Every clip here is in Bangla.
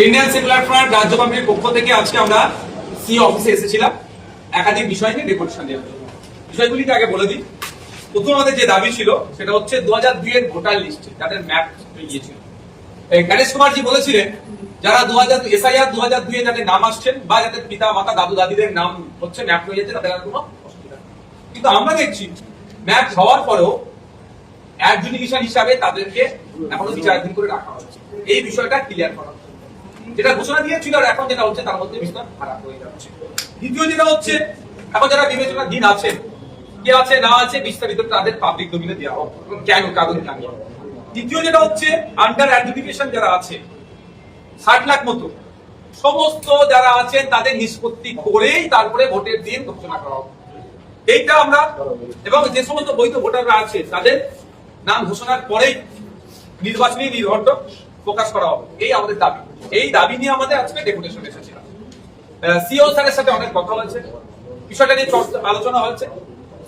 ইন্ডিয়ান সেকুলার ফ্রন্ট রাজ্য কমিটির পক্ষ থেকে আজকে আমরা সি অফিসে এসেছিলাম একাধিক বিষয় নিয়ে ডেপুটেশন দেওয়ার জন্য। বিষয়গুলিকে আগে বলে দিই। প্রথম আমাদের যে দাবি ছিল সেটা হচ্ছে 2002 এর ভোটার লিস্টে যাদের ম্যাপ গিয়েছিল, গণেশ কুমারজি বলেছিলেন যারা 2000 এসআইআর 2002 এ যাদের নাম আসছেন বা যাদের পিতা মাতা দাদু দাদিদের নাম হচ্ছে ম্যাপ হয়ে যাচ্ছে তাদের আর কোনো অসুবিধা নেই। কিন্তু আমরা দেখছি ম্যাপ হওয়ার পরেও অ্যাডজুডিকেশন হিসাবে তাদেরকে এখনো বিচারাধীন করে রাখা হচ্ছে। এই বিষয়টা ক্লিয়ার করা হচ্ছে। যেটা ঘোষণা দিয়েছিল আর এখন যেটা হচ্ছে তার মধ্যে বিস্তার খারাপ হয়ে যাচ্ছে। দ্বিতীয় যেটা হচ্ছে এখন যারা বিবেচনাধীন আছে কে আছে না আছে বিস্তারিত তাদের পাবলিক ডোমেইনে দেওয়া হবে কেন কাগজ জানিয়ে। দ্বিতীয় যেটা হচ্ছে আন্ডার অ্যাডজুডিকেশন যারা আছে 60 লাখ মতো সমস্ত যারা আছেন তাদের নিষ্পত্তি করেই তারপরে ভোটের দিন ঘোষণা করা হবে। এইটা আমরা এবং যে সমস্ত বৈধ ভোটাররা আছে তাদের নাম ঘোষণার পরেই নির্বাচনী নির্ঘণ্ট প্রকাশ করা হবে। এই আমাদের দাবি। এই দাবি নিয়ে আমাদের আজকে ডেপুটেশন এসেছিলাম। সিও স্যারের সাথে অনেক কথা হয়েছে, বিষয়টা নিয়ে আলোচনা হয়েছে।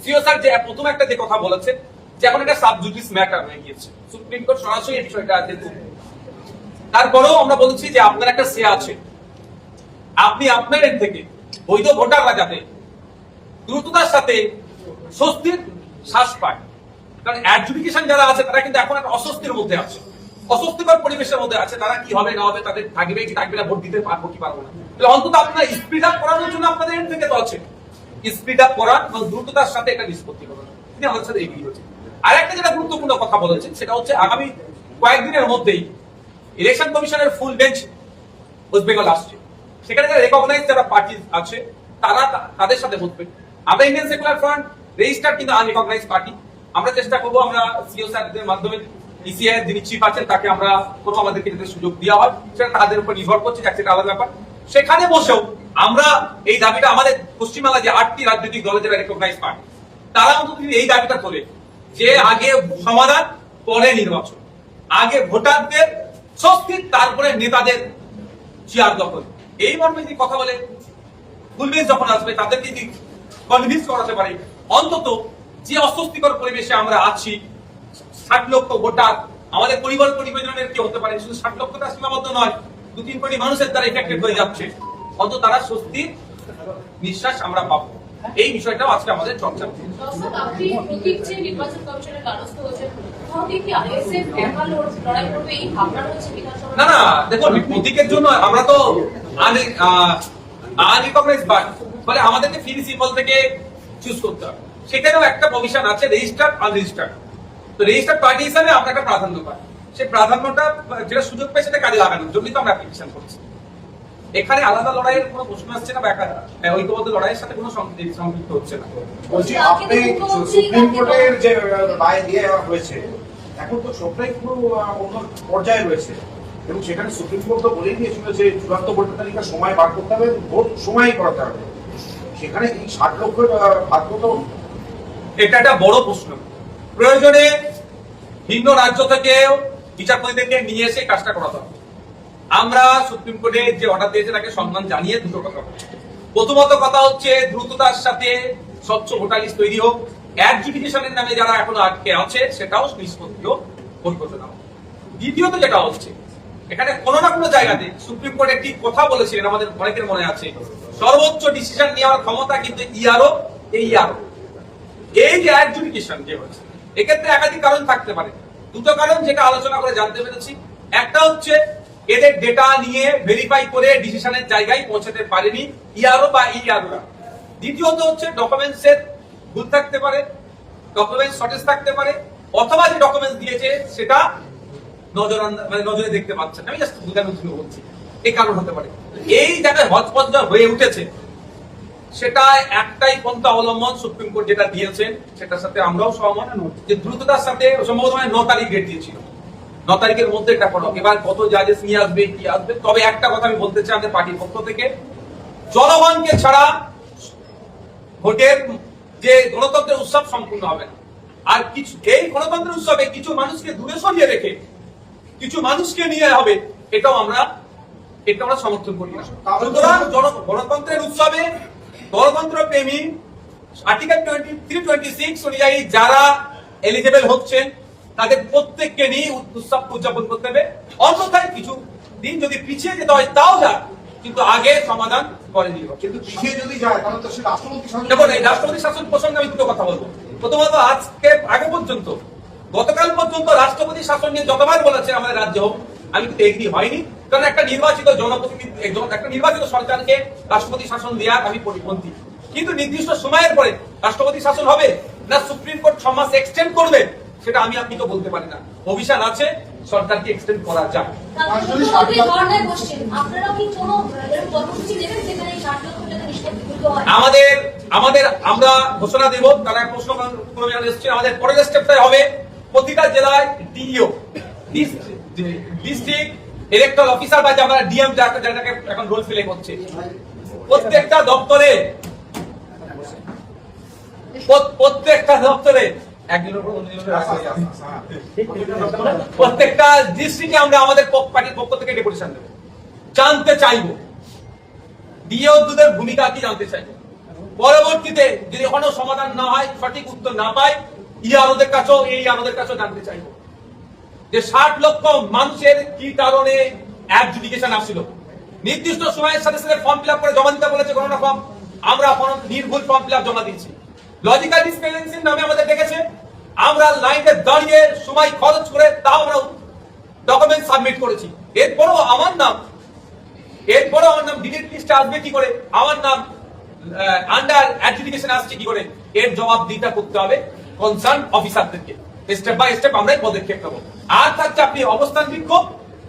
সিও স্যার যে প্রথম একটা যে কথা বলেছে যে এখন এটা সাব জুডিস ম্যাটার হয়ে গিয়েছে, সুপ্রিম কোর্ট সরাসরি এই বিষয়টা দেখুন। তারপরেও আমরা বলছি যে আপনার একটা সে আছে, আপনি আপনার এর থেকে বৈধ ভোটাররা যাতে দ্রুততার সাথে স্বস্তির শ্বাস পায়। কারণ অ্যাডজুডিকেশন যারা আছে তারা কিন্তু এখন একটা অস্বস্তির মধ্যে আছে, অস্বস্তিকর পরিবেশের মধ্যে আছে। তারা কি হবে না হবে, তাদের থাকবে কি থাকবে না, ভোট দিতে পারবো কি পারবো না। তাহলে অন্তত আপনারা স্পিড আপ করানোর জন্য আপনাদের এর থেকে তো আছে, স্পিড আপ করার এবং দ্রুততার সাথে একটা নিষ্পত্তি করানো। তিনি আমাদের সাথে এগিয়ে হচ্ছে। আর একটা যেটা গুরুত্বপূর্ণ কথা বলেছেন সেটা হচ্ছে আগামী কয়েকদিনের মধ্যেই ইলেকশন কমিশনের ফুল বেঞ্চ ওয়েস্ট বেঙ্গল আসছে। সেখানে যারা রেকগনাইজ যারা পার্টি আছে তারা তাদের সাথে বসবে। আমরা ইন্ডিয়ান সেকুলার ফ্রন্ট রেজিস্টার কিন্তু আনরিকগনাইজ পার্টি। আমরা চেষ্টা করবো আমরা সিও স্যারদের মাধ্যমে ইসিআই যিনি চিফ আছেন তাকে আমরা কোনো আমাদেরকে যাতে সুযোগ দেওয়া হয় সেটা তাদের উপর নির্ভর করছে, সেটা আলাদা ব্যাপার। সেখানে বসেও আমরা এই দাবিটা আমাদের পশ্চিমবাংলা যে 8টি রাজনৈতিক দলের যারা রেকগনাইজ পার্টি তারা অন্তত এই দাবিটা তোলে যে আগে সমাধান পরে নির্বাচন, আগে ভোটারদের স্বস্তি তারপরে নেতাদের চেয়ার দখল। এই মর্মে যদি কথা বলে ফুলবেঞ্চ যখন আসবে তাদেরকে যদি কনভিন্স করাতে পারে অন্তত যে অস্বস্তিকর পরিবেশে আমরা আছি 60 লক্ষ ভোটার, আমাদের পরিবার পরিবেশনের কি হতে পারে, শুধু 60 লক্ষটা সীমাবদ্ধ নয়, 2-3 কোটি মানুষের দ্বারা এফেক্টেড হয়ে যাচ্ছে, অন্তত তারা স্বস্তি নিঃশ্বাস আমরা পাবো। এই বিষয়টাও আজকে আমাদের চর্চা। না না দেখুন, প্রতীকের জন্য আমরা তো আনরিকগনাইজ পার্টি, ফলে আমাদেরকে ফ্রি সিম্বল থেকে চুজ করতে হবে। সেখানেও একটা প্রভিশন আছে রেজিস্টার্ড আনরেজিস্টার্ড। তো রেজিস্টার্ড পার্টি হিসাবে আমরা একটা প্রাধান্য পাই, সেই প্রাধান্যটা যেটা সুযোগ পাই সেটা কাজে লাগানোর জন্যই তো আমরা অ্যাপ্লিকেশন করছি। এখানে আলাদা লড়াইয়ের কোনো প্রশ্ন আসছে না বা ঐক্যবদ্ধ লড়াইয়ের সাথে কোনো সম্পৃক্ত হচ্ছে না। বলছি আপনি সুপ্রিম কোর্টের যে রায় দিয়ে হয়েছে এখন তো সবটাই পুরো অন্য পর্যায়ে রয়েছে এবং সেখানে সুপ্রিম কোর্ট তো বলেই দিয়েছিল যে চূড়ান্ত ভোটার তালিকার সময় বার করতে হবে, ভোট সময় করাতে হবে। সেখানে এই 60 লক্ষের ভাগ্য তো এটা একটা বড় প্রশ্ন। প্রয়োজনে ভিন্ন রাজ্য থেকে বিচারপতিদেরকে নিয়ে এসে কাজটা করাতে হবে। আমরা সুপ্রিম কোর্টে যে অর্ডার দিয়েছে তাকে সম্মান জানিয়ে দুটো কথা। প্রথমত কথা হচ্ছে দ্রুততার সাথে স্বচ্ছ ভোটার লিস্ট তৈরি হোক, অ্যাডজুডিকেশনের নামে যারা এখনো আটকে আছে সেটাও নিষ্পত্তি হোক, পরিবর্তন হোক। দ্বিতীয়ত যেটা হচ্ছে এখানে কোনো না কোনো জায়গাতে সুপ্রিম কোর্ট একটি কথা বলেছিলেন, আমাদের অনেকের মনে আছে, সর্বোচ্চ ডিসিশন নেওয়ার ক্ষমতা কিন্তু ইআরও এই যে অ্যাডজুডিকেশন যে হচ্ছে এক্ষেত্রে একাধিক কারণ থাকতে পারে। দুটো কারণ যেটা আলোচনা করে জানতে পেরেছি, একটা হচ্ছে এদের ডেটা নিয়ে ভেরিফাই করে ডিসিশনের জায়গায় পৌঁছাতে পারেনি ইআরও বা ইআরওরা। দ্বিতীয়ত হচ্ছে ডকুমেন্টসের ভুল থাকতে পারে, ডকুমেন্টস শর্টেজ থাকতে পারে, অথবা যে ডকুমেন্টস দিয়েছে সেটা নজরে দেখতে পাচ্ছেন। আমি জাস্ট বোঝানোর জন্য বলছি, এই কারণ হতে পারে। এই জায়গায় হজপজ হয়ে উঠেছে সেটা একটাই পন্থা অবলম্বন সুপ্রিম কোর্ট যেটা দিয়েছেন সেটার সাথে আমরাও সহমত, যে দ্রুততার সাথে সম্ভবত 9 তারিখ ডেট দিয়েছিল, 9 তারিখের মধ্যে এটা করো। এবার কত জাজেস নিয়ে আসবে কি আসবে, তবে একটা কথা আমি বলতে চাই আমাদের পার্টির পক্ষ থেকে, জনগণকে ছাড়া ভোটের যে গণতন্ত্রের উৎসব সম্পূর্ণ হবে না। আর কিছু এই গণতন্ত্রের উৎসবে কিছু মানুষকে দূরে সরিয়ে রেখে কিছু মানুষকে নিয়ে হবে, এটাও আমরা সমর্থন করি না। সুতরাং গণতন্ত্রের উৎসবে গণতন্ত্র প্রেমী আর্টিকেল 23-26 অনুযায়ী যারা এলিজিবল হচ্ছেন তাদের প্রত্যেককে নিয়ে উৎসব উদযাপন করতে হবে, অন্যথায় কিছু দিন যদি পিছিয়ে যেতে হয় তাও যাক, কিন্তু আগে সমাধান করে নিল। কিন্তু পিছিয়ে যদি যায় তাহলে তো সে রাষ্ট্রপতি শাসন। দেখুন, এই রাষ্ট্রপতি শাসন প্রসঙ্গে আমি দুটো কথা বলবো। প্রথমত, আজকে আগে পর্যন্ত, গতকাল পর্যন্ত রাষ্ট্রপতি শাসন নিয়ে যতবার বলেছে আমাদের রাজ্য হোক, আমি কিন্তু এগ্রি হয়নি। কারণ একটা নির্বাচিত জনপ্রতিনিধি, একটা নির্বাচিত সরকারকে রাষ্ট্রপতি শাসন দেওয়ার আমি পরিপন্থী। কিন্তু নির্দিষ্ট সময়ের পরে রাষ্ট্রপতি শাসন হবে না সুপ্রিম কোর্ট 6 মাস এক্সটেন্ড করবে, সেটা আমি আপনি তো বলতে পারি না। অভিশাপ আছে, সরকারকে এক্সটেন্ড করা যায়। আমরা ঘোষণা দেব, তারা প্রশ্ন এসছে, আমাদের পরের স্টেপটাই হবে প্রতিটা জেলায় ডিইও, ডিস্ট্রিক্ট ইলেকট্রাল অফিসার বা আমরা ডিএম যাকে এখন রোল প্লে করছে, প্রত্যেকটা দপ্তরে প্রত্যেকটা ডিস্ট্রিক্টে আমরা আমাদের পার্টির পক্ষ থেকে ডেপুটেশন দেব। জানতে চাইবো ডিওদের ভূমিকা কি, জানতে চাইবো। পরবর্তীতে যদি কোনো সমাধান না হয়, সঠিক উত্তর না পাই, আমাদের কাছেও জানতে চাইবো যে 60 লক্ষ মানুষের কি কারণে অ্যাডজুডিকেশন আসছিল। নির্দিষ্ট সময়ের সাথে সাথে ফর্ম ফিল আপ করে জমা দিতে বলেছে গণনা ফর্ম, আমরা নির্ভুল ফর্ম ফিল আপ জমা দিচ্ছি। লজিক্যাল ডিসক্রিমিনেশন নামে আমাদের ডেকেছে, আমরা লাইনে দাঁড়িয়ে সময় খরচ করে তাও আমরা ডকুমেন্ট সাবমিট করেছি। এরপরও আমার নাম ডিলিট লিস্টে আসবে কি করে, আমার নাম আন্ডার অ্যাডজুডিকেশন আসছে কি করে, এর জবাব দিতে করতে হবে কনসার্ন অফিসারদেরকে। স্টেপ বাই স্টেপ আমরা পদক্ষেপ নেব। আর থাকছে আপনি অবস্থান বিক্ষোভ,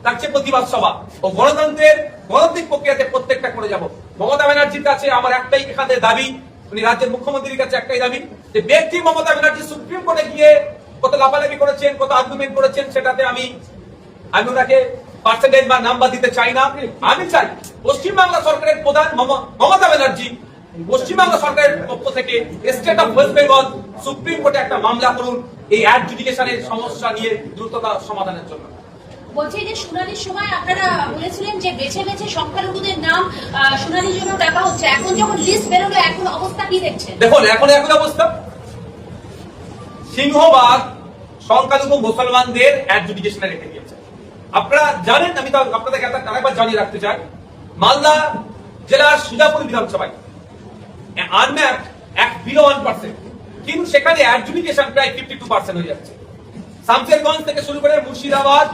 থাকছে প্রতিবাদ সভা ও গণতন্ত্রের গণতান্ত্রিক প্রক্রিয়াতে প্রত্যেকটা করে যাব। মমতা ব্যানার্জির কাছে আমার একটাই এখানে দাবি, উনি রাজ্যের মুখ্যমন্ত্রীর কাছে একটাই দাবি, যে ব্যক্তি মমতা ব্যানার্জি সুপ্রিম কোর্টে গিয়ে কত লাফালাফি করেছেন, কত আর্গুমেন্ট করেছেন, সেটাতে আমি ওনাকে পার্সেন্টেজ বা নাম্বার দিতে চাই না। আমি চাই পশ্চিমবাংলা সরকারের প্রধান মমতা ব্যানার্জি পশ্চিমবাংলা সরকারের পক্ষ থেকে state of West Bengal supreme কোর্টে একটা মামলা করুন এই অ্যাডজুডিকেশনের সমস্যা নিয়ে দ্রুততা সমাধানের জন্য। বলছি যে শুনানির সময় আপনারা বলেছিলেন যে বেছে বেছে সংখ্যালঘুদের নাম শুনানির জন্য ডাকা হচ্ছে, এখন যখন লিস্ট বেরোলো এখন অবস্থা কি দেখছেন? দেখুন, এখন অবস্থা সিংহভাগ সংখ্যালঘু মুসলমানদের অ্যাডজুডিকেশনে রেখে দিয়েছে। আপনারা জানেন, আমি তো আপনাদেরকে আরেকবার জানিয়ে রাখতে চাই, মালদা জেলার সুজাপুর বিধানসভায় আনম্যাপড 1% কিন্তু সেখানে অ্যাডজুডিকেশন প্রায় 52% হয়ে যাচ্ছে। শামসেরগঞ্জ থেকে শুরু করে মুর্শিদাবাদ,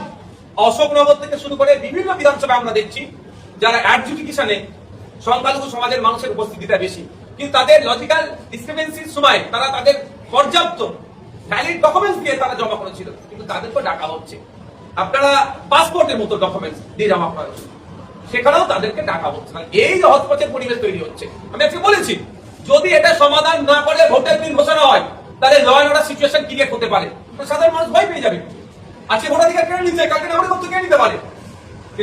অশোকনগর থেকে শুরু করে বিভিন্ন বিধানসভায় আমরা দেখছি যারা অ্যাডজুডিকেশনে সংখ্যালঘু সমাজের মানুষের উপস্থিতিটা বেশি, কিন্তু তাদের লজিক্যাল ডিসক্রিমিনেন্সির সময় তারা তাদের পর্যাপ্ত ভ্যালিড ডকুমেন্টস দিয়ে তারা জমা করেছিল, কিন্তু তাদেরকে ডাকা হচ্ছে। আপনারা পাসপোর্টের মতো ডকুমেন্টস দিয়ে জমা করা হচ্ছে, সেখানেও তাদেরকে ডাকা হচ্ছে না। এই যে হতপথের পরিবেশ তৈরি হচ্ছে, আমি আজকে বলেছি যদি এটা সমাধান না করে ভোটের দিন ঘোষণা হয়, তাহলে law and order situation create হতে পারে, সাধারণ মানুষ ভয় পেয়ে যাবে। আজকে ভোটাধিকার কেড়ে নিচ্ছে, কালকে নাগরিক করতে কেড়ে নিতে পারে।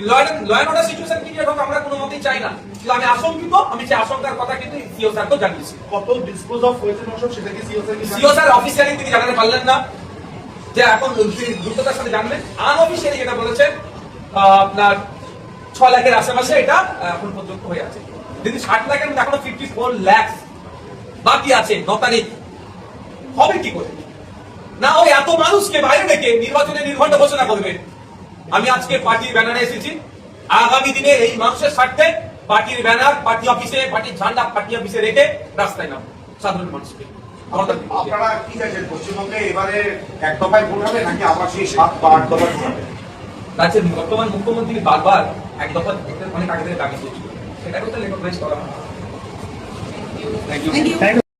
Law and order situation create হোক আমরা কোনো মতেই চাই না, কিন্তু আমি আশঙ্কিত। আমি সেই আশঙ্কার কথা কিন্তু সিও স্যারকেও জানিয়েছি। কত ডিসপোজ অফ হয়েছে সেটা কি সিও স্যার অফিসিয়ালি তিনি জানাতে পারলেন না, যে এখন দ্রুততার সাথে জানবেন। আনঅফিসিয়ালি যেটা বলেছেন আপনার 6 লাখের আশেপাশে এটা এখন পর্যন্ত হয়ে আছে। যদি 60 লাখের মধ্যে এখনো 54 লাখ বাকি আছে, 9 তারিখ হবে কি করে? না ওই এত মানুষকে বাইরে রেখে নির্বাচনের নির্ঘণ্ট ঘোষণা করবে। আমি আজকে পার্টির ব্যানারে এসেছি, আগামী দিনে এই মানুষের স্বার্থে পার্টির ব্যানার পার্টি অফিসে, পার্টির ঝান্ডা পার্টি অফিসে রেখে রাস্তায় নাম সাধারণ মানুষকে। আপনারা কি চাইছেন পশ্চিমবঙ্গে এবারে এক দফায় ভোট হবে নাকি আবার সেই 7 বা 8 দফায় ভোট হবে? রাজ্যের বর্তমান মুখ্যমন্ত্রী বারবার এক দফা অনেক আগে থেকে দাবি করেছিল, সেটাকে তো রেকগনাইজ করা হয়। Thank you.